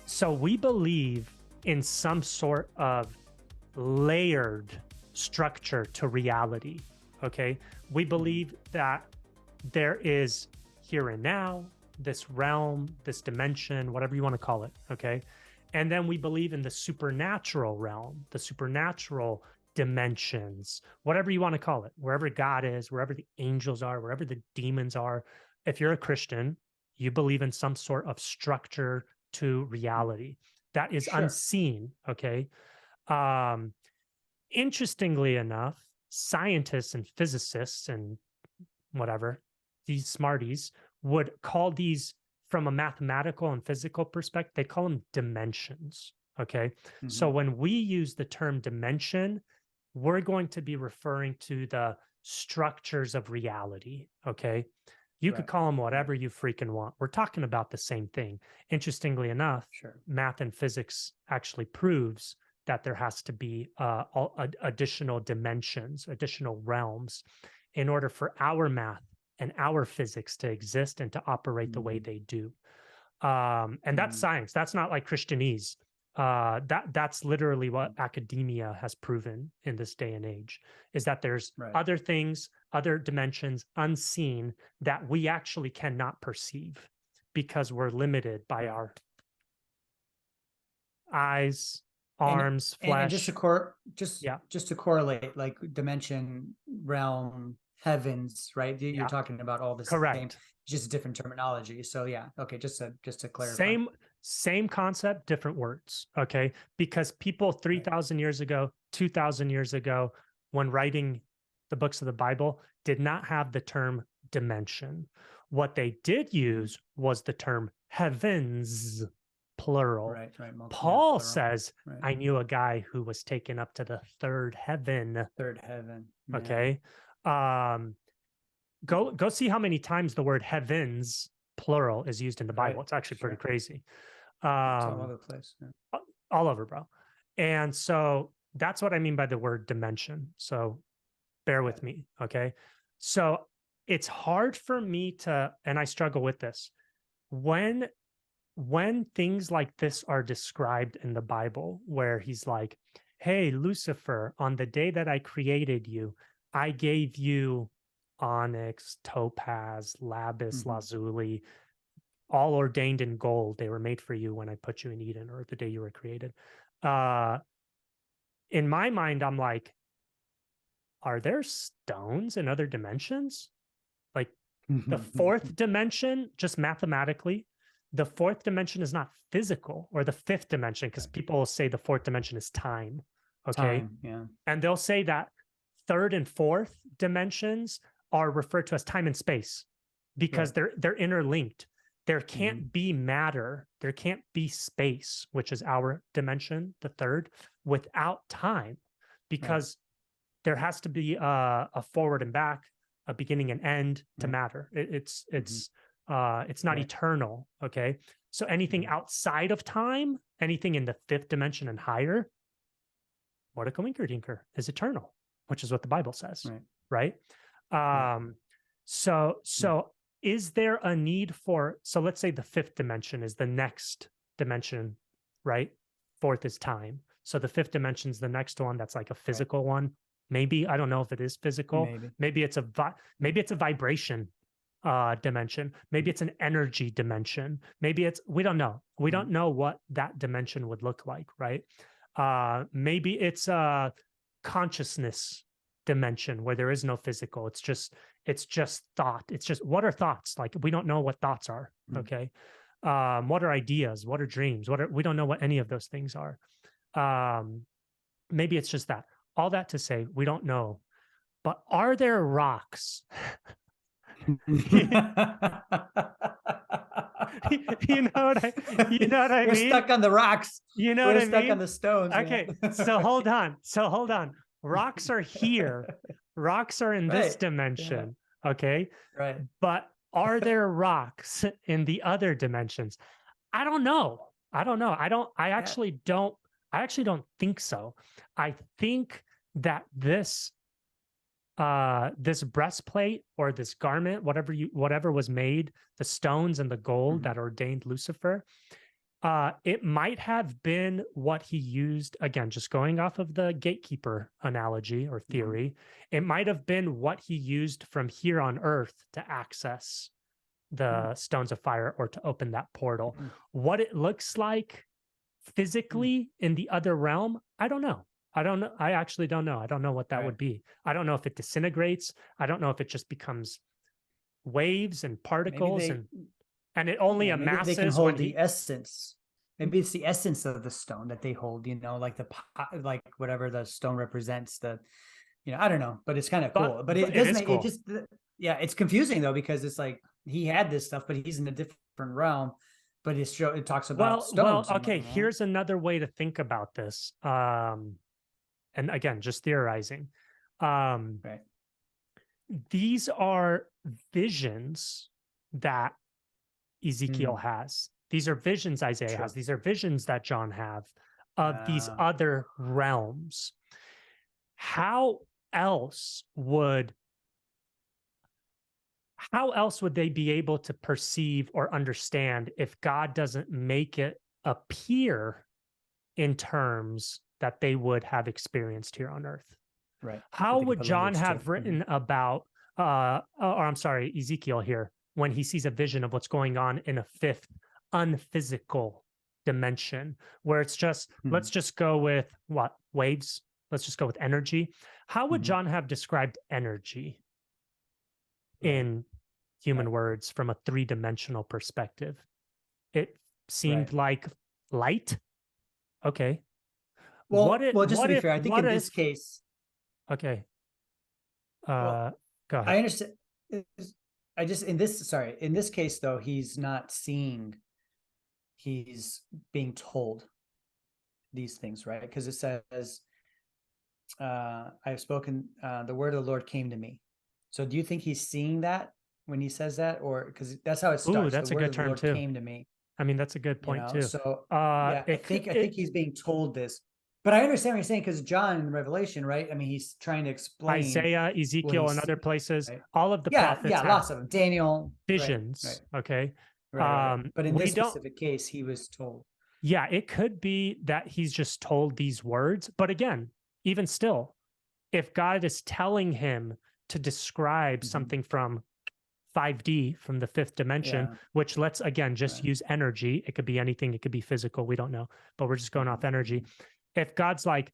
So we believe in some sort of layered structure to reality, okay? We believe that there is here and now, this realm, this dimension, whatever you want to call it, okay? And then we believe in the supernatural realm, the supernatural dimensions, whatever you want to call it, wherever God is, wherever the angels are, wherever the demons are. If you're a Christian, you believe in some sort of structure to reality that is unseen, okay? Interestingly enough, scientists and physicists and whatever, these smarties would call these, from a mathematical and physical perspective, they call them dimensions, okay? So when we use the term dimension, we're going to be referring to the structures of reality, okay? You could call them whatever you freaking want. We're talking about the same thing. Interestingly enough, math and physics actually proves that there has to be additional dimensions, additional realms in order for our math and our physics to exist and to operate the way they do. And that's science. That's not like Christianese. That's literally what academia has proven in this day and age, is that there's other things, other dimensions unseen that we actually cannot perceive because we're limited by our eyes, arms, flesh. And just to correlate, like dimension, realm, heavens, right? You're talking about all the same, just different terminology. So yeah, okay, just to clarify. Same concept, different words, okay? Because people 3,000 years ago, 2,000 years ago, when writing the books of the Bible, did not have the term dimension. What they did use was the term heavens, plural. Paul says, I knew a guy who was taken up to the third heaven. Okay. Go see how many times the word heavens, plural, is used in the Bible. It's actually pretty crazy. It's all over the place. All over, bro. And so that's what I mean by the word dimension. So bear with me. Okay. So it's hard for me to, and I struggle with this, when things like this are described in the Bible, where he's like, hey, Lucifer, on the day that I created you, I gave you onyx, topaz, lapis, lazuli, all ordained in gold. They were made for you when I put you in Eden, or the day you were created. In my mind, I'm like, are there stones in other dimensions? Like the fourth dimension, just mathematically, the fourth dimension is not physical, or the fifth dimension, because people will say the fourth dimension is time. Okay. And they'll say that third and fourth dimensions are referred to as time and space because they're interlinked. There can't be matter, there can't be space, which is our dimension, the third, without time, because there has to be a forward and back, a beginning and end to matter. It's not eternal. Okay. So anything outside of time, anything in the fifth dimension and higher, Mordecai is eternal, which is what the Bible says. Right. So is there a need for, so let's say the fifth dimension is the next dimension, right? Fourth is time. So the fifth dimension is the next one. That's like a physical one. Maybe, I don't know if it is physical. Maybe it's a vibration dimension. Maybe it's an energy dimension. Maybe we don't know. We don't know what that dimension would look like, right? Maybe it's a consciousness dimension where there is no physical. It's just thought. It's just, what are thoughts? Like, we don't know what thoughts are. Okay. What are ideas? What are dreams? We don't know what any of those things are. Maybe it's just that. All that to say, we don't know. But are there rocks? You know what I mean? We're stuck on the rocks. You know We're what I mean? stuck on the stones. Okay, so hold on. Rocks are here. Rocks are in this dimension. Okay. Right. But are there rocks in the other dimensions? I don't know. I actually don't think so. I think that this this breastplate or this garment, whatever was made, the stones and the gold that ordained Lucifer, it might have been what he used, again, just going off of the gatekeeper analogy or theory, it might have been what he used from here on earth to access the stones of fire or to open that portal. What it looks like physically in the other realm, I don't know. I don't know. I actually don't know. I don't know what that would be. I don't know if it disintegrates. I don't know if it just becomes waves and particles and it only amasses. Maybe they can hold the essence. Maybe it's the essence of the stone that they hold, you know, like like whatever the stone represents, the, you know, I don't know, but it's kind of cool. But it doesn't, cool. It just, yeah, it's confusing though, because it's like he had this stuff, but he's in a different realm. But it talks about stones. Well, okay, here's another way to think about this. And again, just theorizing. These are visions that Ezekiel has. These are visions Isaiah has. These are visions that John have of these other realms. How else would they be able to perceive or understand if God doesn't make it appear in terms that they would have experienced here on earth? Right. How would John have written about, Ezekiel here, when he sees a vision of what's going on in a fifth unphysical dimension, where it's just, let's just go with what? Waves? Let's just go with energy. How would John have described energy in human words from a three-dimensional perspective? It seemed like light. Okay. Well, just to be fair, I think in this case. Okay. Go ahead. I understand. In this case though, he's not seeing, he's being told these things, right? Because it says, I have spoken, the word of the Lord came to me. So do you think he's seeing that when he says that? Or because that's how it starts. Ooh, that's a good term too. Came to me. I mean, that's a good point too. So yeah, I think he's being told this, but I understand what you're saying, because John in Revelation, right? I mean, he's trying to explain Isaiah, Ezekiel, and other places. Right? All of the prophets, lots of them. Daniel, visions. Right. Okay, but in this specific case, he was told. Yeah, it could be that he's just told these words, but again, even still, if God is telling him to describe something from 5D, from the fifth dimension, which let's again just use energy. It could be anything. It could be physical. We don't know, but we're just going off energy. If God's like,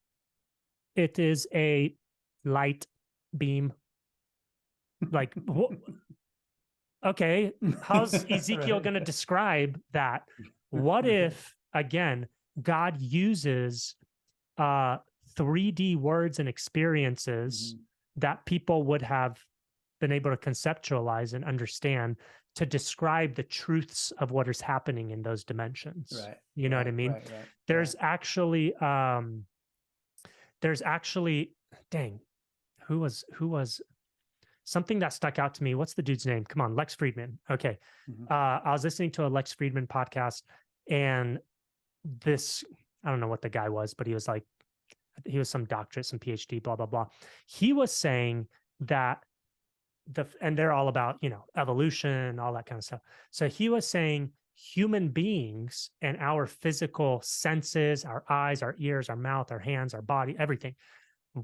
it is a light beam, like, okay, how's Ezekiel going to describe that? What if, again, God uses 3D words and experiences that people would have been able to conceptualize and understand to describe the truths of what is happening in those dimensions. Right. You know what I mean? There's actually, dang, who was something that stuck out to me. What's the dude's name? Come on, Lex Friedman. Okay. I was listening to a Lex Friedman podcast, and this, I don't know what the guy was, but he was like, he was some doctorate, some PhD, blah, blah, blah. He was saying that and they're all about, you know, evolution, all that kind of stuff. So he was saying human beings and our physical senses, our eyes, our ears, our mouth, our hands, our body, everything,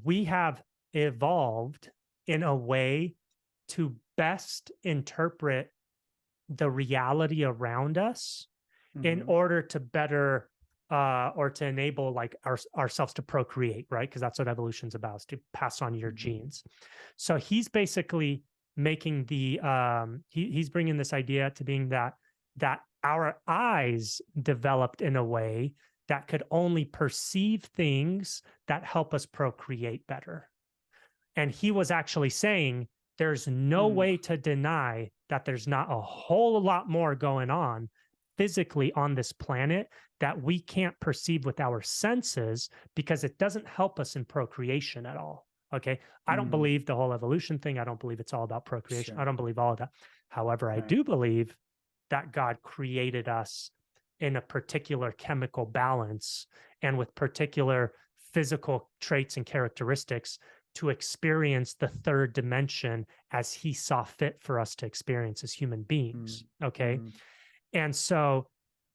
we have evolved in a way to best interpret the reality around us in order to better or to enable like ourselves to procreate, right? Because that's what evolution's about, is to pass on your genes. So he's basically making the he's bringing this idea to being that our eyes developed in a way that could only perceive things that help us procreate better. And he was actually saying there's no way to deny that there's not a whole lot more going on physically on this planet that we can't perceive with our senses, because it doesn't help us in procreation at all. Okay. I don't believe the whole evolution thing. I don't believe it's all about procreation. I don't believe all of that. However, I do believe that God created us in a particular chemical balance and with particular physical traits and characteristics to experience the third dimension as he saw fit for us to experience as human beings. Okay. And so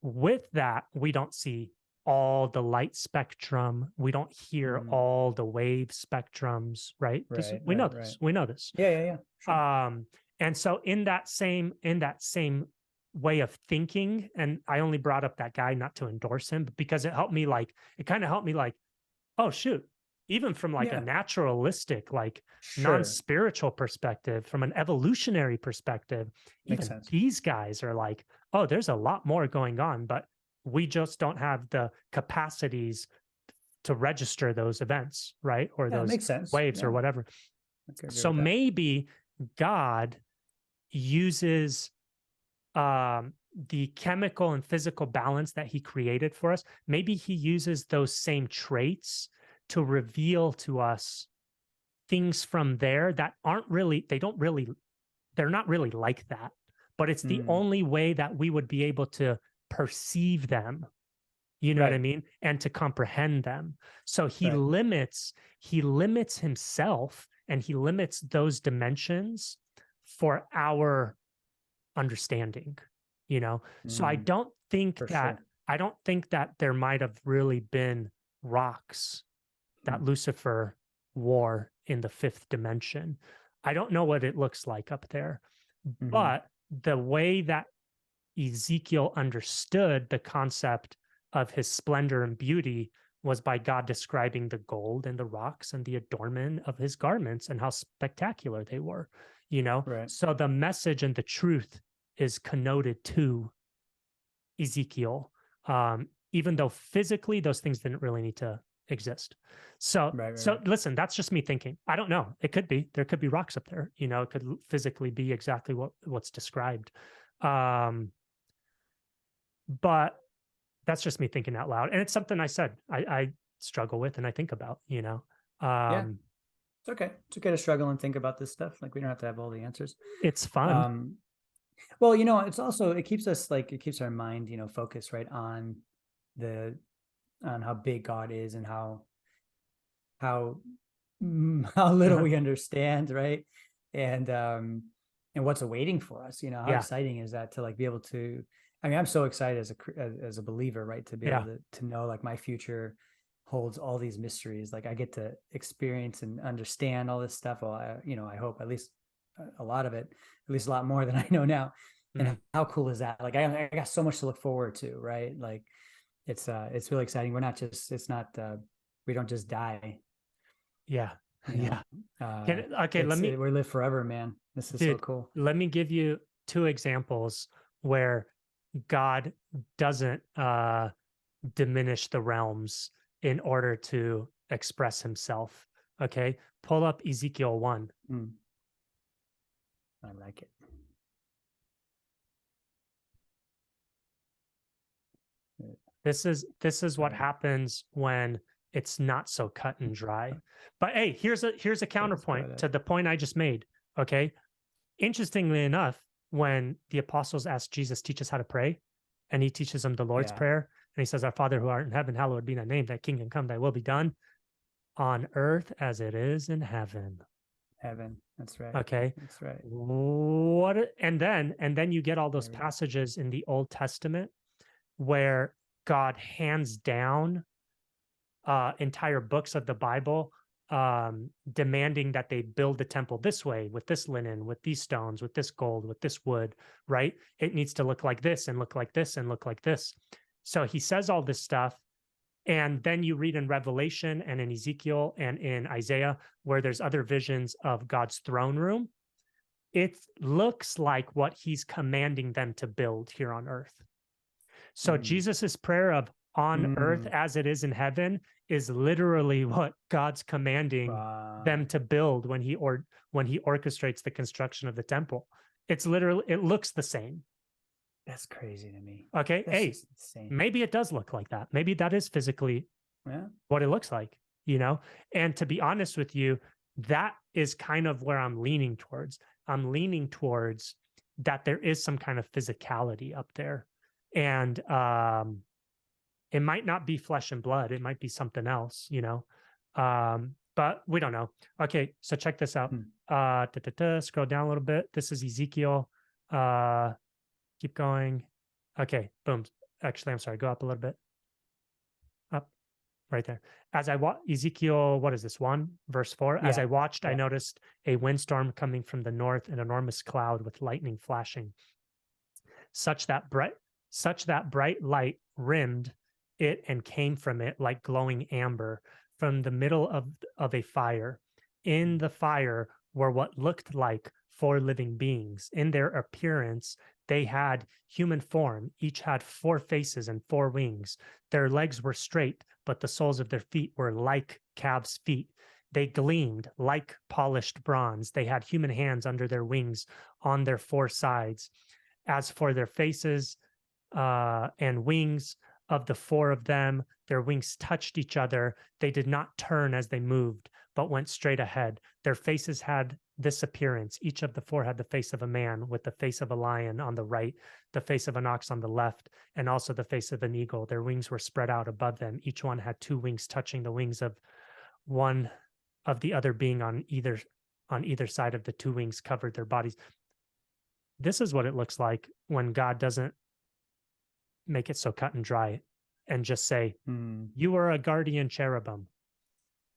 with that, we don't see all the light spectrum. We don't hear all the wave spectrums, right? We know this. We know this. Yeah. Sure. And so in that same way of thinking, and I only brought up that guy not to endorse him, but because it kind of helped me like, oh shoot, even from like a naturalistic, like non-spiritual perspective, from an evolutionary perspective, even these guys are like, oh, there's a lot more going on, but we just don't have the capacities to register those events, right? Or those waves or whatever. So maybe God uses the chemical and physical balance that he created for us. Maybe he uses those same traits to reveal to us things from there that they're not really like that, but it's the only way that we would be able to perceive them, you know what I mean? And to comprehend them. So he limits himself, and he limits those dimensions for our understanding, you know? So I don't think that there might have really been rocks that Lucifer wore in the fifth dimension. I don't know what it looks like up there, but the way that Ezekiel understood the concept of his splendor and beauty was by God describing the gold and the rocks and the adornment of his garments and how spectacular they were, you know? So the message and the truth is connoted to Ezekiel, even though physically those things didn't really need to exist. So listen, that's just me thinking. I don't know. It could be. There could be rocks up there. You know, it could physically be exactly what's described. But that's just me thinking out loud. And it's something I said I struggle with and I think about, you know. It's okay. It's okay to struggle and think about this stuff. Like, we don't have to have all the answers. It's fun. Well, you know, it's also, it keeps our mind, you know, focused right on how big God is and how little we understand, right? And what's awaiting for us, you know, how exciting is that to like be able to, I mean, I'm so excited as a believer, right? To be able to know like my future holds all these mysteries. Like I get to experience and understand all this stuff. Well, I hope at least a lot of it, at least a lot more than I know now. And how cool is that? Like I got so much to look forward to, right? Like it's really exciting. We don't just die. Yeah. We live forever, man. This is so cool. Let me give you two examples where God doesn't diminish the realms in order to express himself. Okay. Pull up Ezekiel 1. I like it. This is what happens when it's not so cut and dry. But hey, here's a counterpoint to the point I just made. Okay. Interestingly enough, when the apostles asked Jesus, teach us how to pray, and he teaches them the Lord's Prayer, and he says, our Father who art in heaven, hallowed be thy name, thy kingdom come, thy will be done on earth as it is in heaven. Heaven. That's right. Okay. That's right. And then you get all those passages in the Old Testament where God hands down entire books of the Bible, demanding that they build the temple this way, with this linen, with these stones, with this gold, with this wood, right? It needs to look like this and look like this and look like this. So he says all this stuff. And then you read in Revelation and in Ezekiel and in Isaiah, where there's other visions of God's throne room. It looks like what he's commanding them to build here on earth. So Jesus's prayer of on earth as it is in heaven is literally what God's commanding them to build when he orchestrates the construction of the temple. It's literally, it looks the same. That's crazy to me. Okay. That's hey, maybe it does look like that. Maybe that is physically what it looks like, you know? And to be honest with you, that is kind of where I'm leaning towards. I'm leaning towards that there is some kind of physicality up there. And it might not be flesh and blood. It might be something else, you know? but we don't know. Okay, so check this out. Scroll down a little bit. This is Ezekiel. Keep going. Okay, boom. Actually, I'm sorry. Go up a little bit. Up, right there. As I watch Ezekiel, what is this? 1 verse 4. As I watched, I noticed a windstorm coming from the north, an enormous cloud with lightning flashing, such that bright light rimmed it and came from it like glowing amber from the middle of a fire. In the fire were what looked like 4 living beings. In their appearance, they had human form. Each had 4 faces and 4 wings. Their legs were straight, but the soles of their feet were like calves' feet. They gleamed like polished bronze. They had human hands under their wings on their 4 sides. As for their faces and wings, of the 4 of them, their wings touched each other. They did not turn as they moved, but went straight ahead. Their faces had this appearance. Each of the 4 had the face of a man, with the face of a lion on the right, the face of an ox on the left, and also the face of an eagle. Their wings were spread out above them. Each one had 2 wings touching the wings of one of the other being on either side of the 2 wings covered their bodies. This is what it looks like when God doesn't make it so cut and dry and just say, you are a guardian cherubim.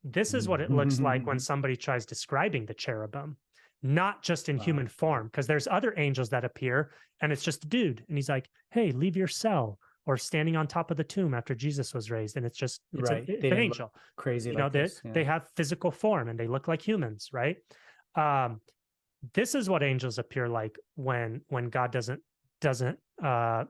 This is what it looks like when somebody tries describing the cherubim, not just in human form, because there's other angels that appear and it's just a dude. And he's like, hey, leave your cell, or standing on top of the tomb after Jesus was raised. And it's just, it's an angel. Crazy. You know, they have physical form and they look like humans, right? This is what angels appear like when God doesn't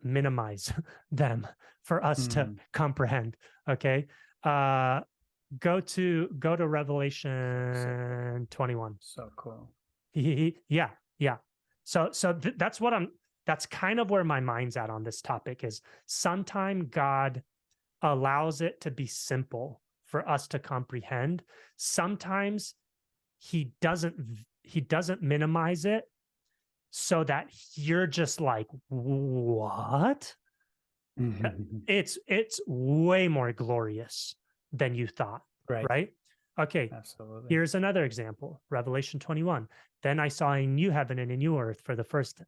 minimize them for us to comprehend. Okay. Go to Revelation 21. So cool. Yeah. So that's kind of where my mind's at on this topic. Is sometime God allows it to be simple for us to comprehend. Sometimes he doesn't minimize it, so that you're just like, what? It's way more glorious than you thought, right? Okay, absolutely. Here's another example, Revelation 21. Then I saw a new heaven and a new earth, for the first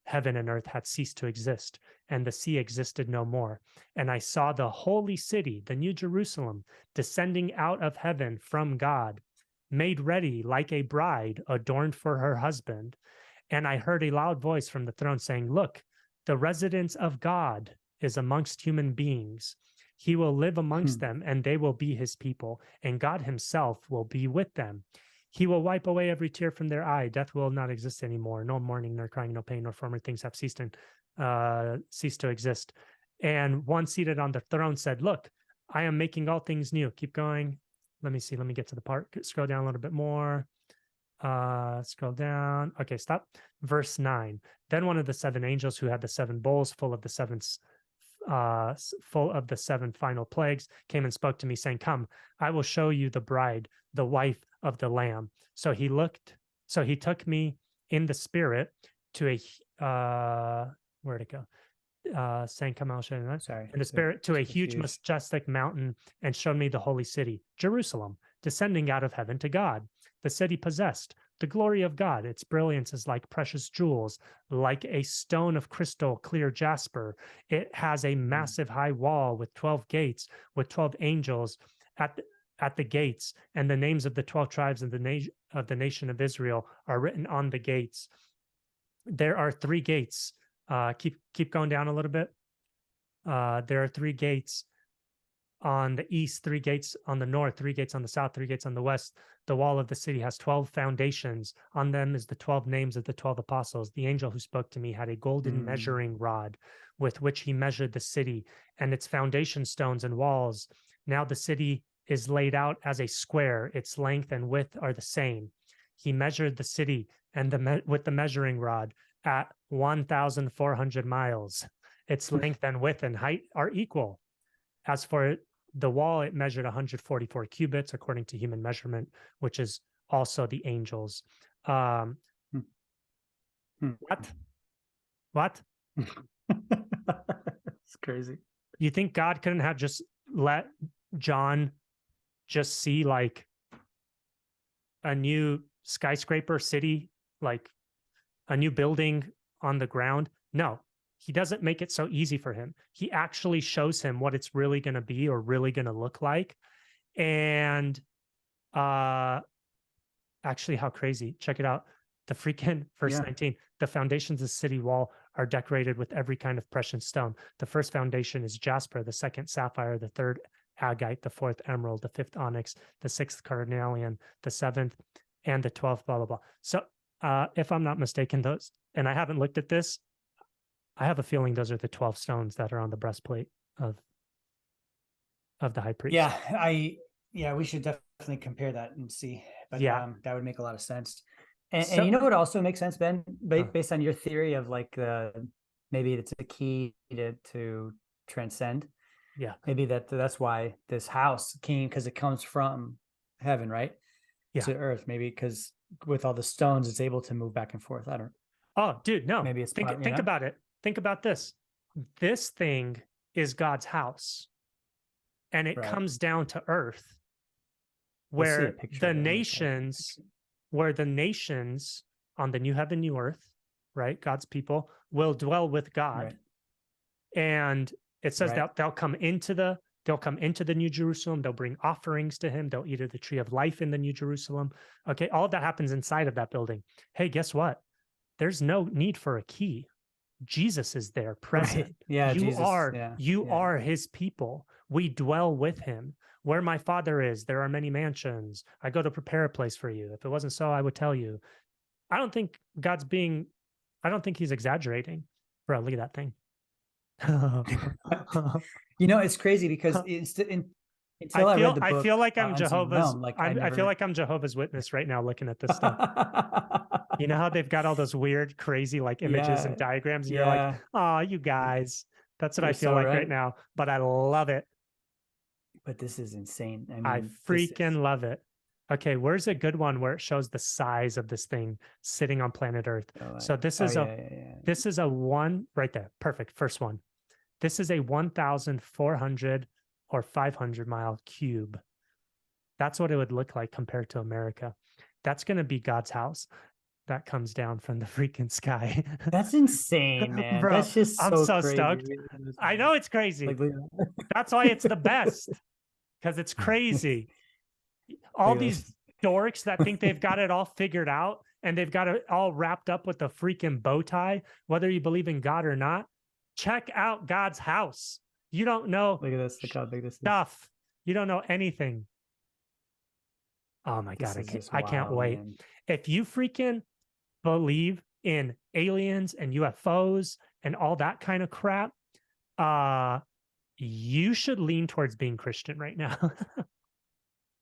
heaven and earth had ceased to exist, and the sea existed no more. And I saw the holy city, the new Jerusalem, descending out of heaven from God, made ready like a bride adorned for her husband. And I heard a loud voice from the throne saying, look, the residence of God is amongst human beings. He will live amongst them, and they will be his people, and God himself will be with them. He will wipe away every tear from their eye. Death will not exist anymore. No mourning, nor crying, no pain, nor former things have ceased to exist. And one seated on the throne said, look, I am making all things new. Keep going. Let me see. Let me get to the part. Scroll down a little bit more. Scroll down. Okay, stop. Verse 9. Then one of the 7 angels who had the 7 bowls full of the 7 final plagues came and spoke to me, saying, come, I will show you the bride, the wife of the Lamb. So he took me in the spirit to a where'd it go? Saying, come, I'll show you that. Sorry. In the spirit to a huge, majestic mountain, and showed me the holy city, Jerusalem, descending out of heaven to God. The city possessed the glory of God. Its brilliance is like precious jewels, like a stone of crystal, clear jasper. It has a massive high wall with 12 gates, with 12 angels at the gates, and the names of the 12 tribes of the nation of Israel are written on the gates. There are 3 gates. Keep going down a little bit. There are 3 gates on the east, 3 gates on the north, 3 gates on the south, 3 gates on the west. The wall of the city has 12 foundations. On them is the 12 names of the 12 apostles. The angel who spoke to me had a golden measuring rod with which he measured the city and its foundation stones and walls. Now the city is laid out as a square. Its length and width are the same. He measured the city and with the measuring rod at 1,400 miles. Its length and width and height are equal. As for the wall, it measured 144 cubits according to human measurement, which is also the angels. What? It's crazy. You think God couldn't have just let John just see like a new skyscraper city, like a new building on the ground. No, he doesn't make it so easy for him. He actually shows him what it's really going to be or really going to look like. And actually, how crazy. Check it out. The freaking verse 19, the foundations of the city wall are decorated with every kind of precious stone. The first foundation is jasper, the second sapphire, the third agate, the fourth emerald, the fifth onyx, the sixth carnelian, the seventh, and the 12th, blah, blah, blah. So if I'm not mistaken, those, and I haven't looked at this, I have a feeling those are the 12 stones that are on the breastplate of the high priest. Yeah, we should definitely compare that and see. But that would make a lot of sense. And you know what also makes sense, Ben, based on your theory of like maybe it's a key to transcend. Yeah, maybe that's why this house came, because it comes from heaven, right? Yeah, to earth. Maybe because with all the stones, it's able to move back and forth. I don't. Oh, dude, no. Maybe it's think about it. Think about this. This thing is God's house, and it comes down to earth, where the nations on the new heaven, new earth, right? God's people will dwell with God. Right. And it says that they'll come into the New Jerusalem. They'll bring offerings to him. They'll eat of the tree of life in the New Jerusalem. Okay. All of that happens inside of that building. Hey, guess what? There's no need for a key. Jesus is there present. Right. Yeah. You are his people. We dwell with him. Where my Father is, there are many mansions. I go to prepare a place for you. If it wasn't so, I would tell you. I don't think he's exaggerating. Bro, look at that thing. It's crazy because I feel like I'm Jehovah's. I feel like I'm Jehovah's Witness right now looking at this stuff. You know how they've got all those weird, crazy like images and diagrams, and you're like, oh, you guys. That's what I feel like right now. But I love it. But this is insane. I freaking love it. Okay, where's a good one where it shows the size of this thing sitting on planet Earth? So this is this is a one right there. Perfect. First one. This is a 1,400 or 500 mile cube. That's what it would look like compared to America. That's going to be God's house that comes down from the freaking sky. That's insane, man. Bro, that's just I'm so crazy. Stoked. I know it's crazy. That's why it's the best, because it's crazy. All these dorks that think they've got it all figured out and they've got it all wrapped up with a freaking bow tie, whether you believe in God or not, check out God's house. You don't know. Look at this. Look how big this stuff. Is. You don't know anything. Oh my God. I can't wait. Man. If you freaking believe in aliens and UFOs and all that kind of crap, you should lean towards being Christian right now.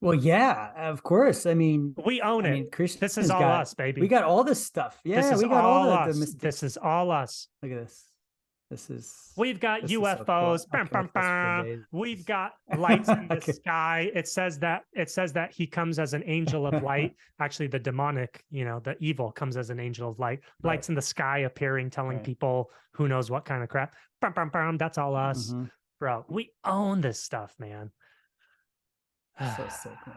Well, yeah, of course. I mean, we own it. This is all us, baby. We got all this stuff. Yeah, we got all us. This is all us. Look at this. We've got UFOs. So cool. We've got lights in the sky. It says that he comes as an angel of light. Actually, the demonic, the evil comes as an angel of light. Lights in the sky appearing, telling people who knows what kind of crap. That's all us. Bro, we own this stuff, man. So sick, man.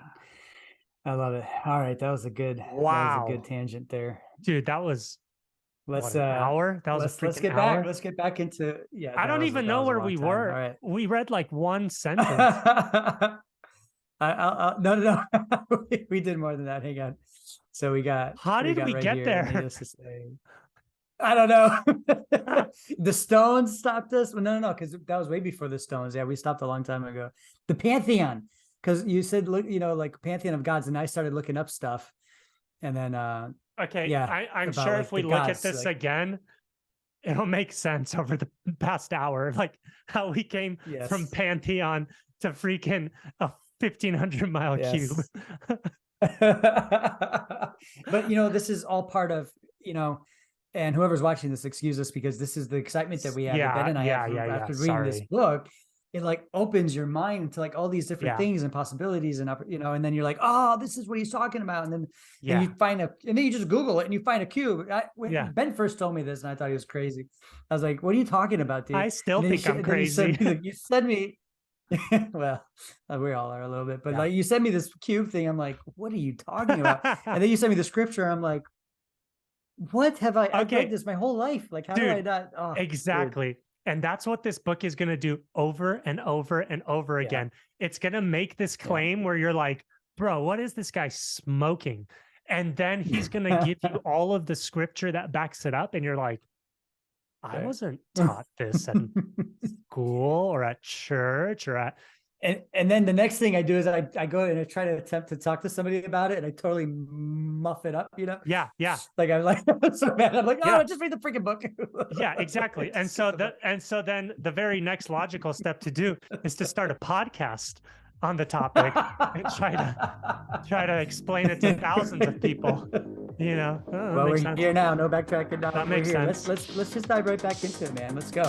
I love it. All right, that was a good tangent there, dude. That was an hour. That was let's get hour. back. Let's get back into I don't even know where we were. Right. We read like one sentence. No. We did more than that. Hang on. So we got. How did we get there? I don't know. The stones stopped us. Well, no, because that was way before the stones. Yeah, we stopped a long time ago. The Pantheon. Because you said, look, like Pantheon of Gods, and I started looking up stuff, and then I'm sure if we look at this again, it'll make sense over the past hour, like how we came from Pantheon to freaking a 1,500 mile cube. But this is all part of and whoever's watching this, excuse us, because this is the excitement that we have. Ben and I have after reading this book. It like opens your mind to like all these different things and possibilities and and then you're like, oh, this is what he's talking about, and then and you find and then you just Google it and you find a cube. When Ben first told me this, and I thought he was crazy. I was like, what are you talking about, dude? I still think I'm crazy. You sent me Well, we all are a little bit, but Yeah. like you sent me this cube thing. I'm like, what are you talking about? And then you sent me the scripture. I'm like, what have I've read Okay, this my whole life. Like, how do I dude, not? Oh, dude. exactly. And that's what this book is going to do over and over and over Yeah. again. It's going to make this Yeah. claim where you're like, bro, what is this guy smoking? And then he's going to give you all of the scripture that backs it up. And you're like, I Fair. wasn't taught this in school or at church or at. And then the next thing I do is I go and I try to attempt to talk to somebody about it, and I totally muff it up, you know? Yeah. Yeah. Like I'm like so bad. I'm like, oh, Yeah. just read the freaking book. Yeah, exactly. And Just so get the book. then the very next logical step to do is to start a podcast on the topic and try to explain it to thousands of people. You know, that Well, makes we're sense. here now. No backtracking. Now That we're makes here. sense. Let's just dive right back into it, man. Let's go.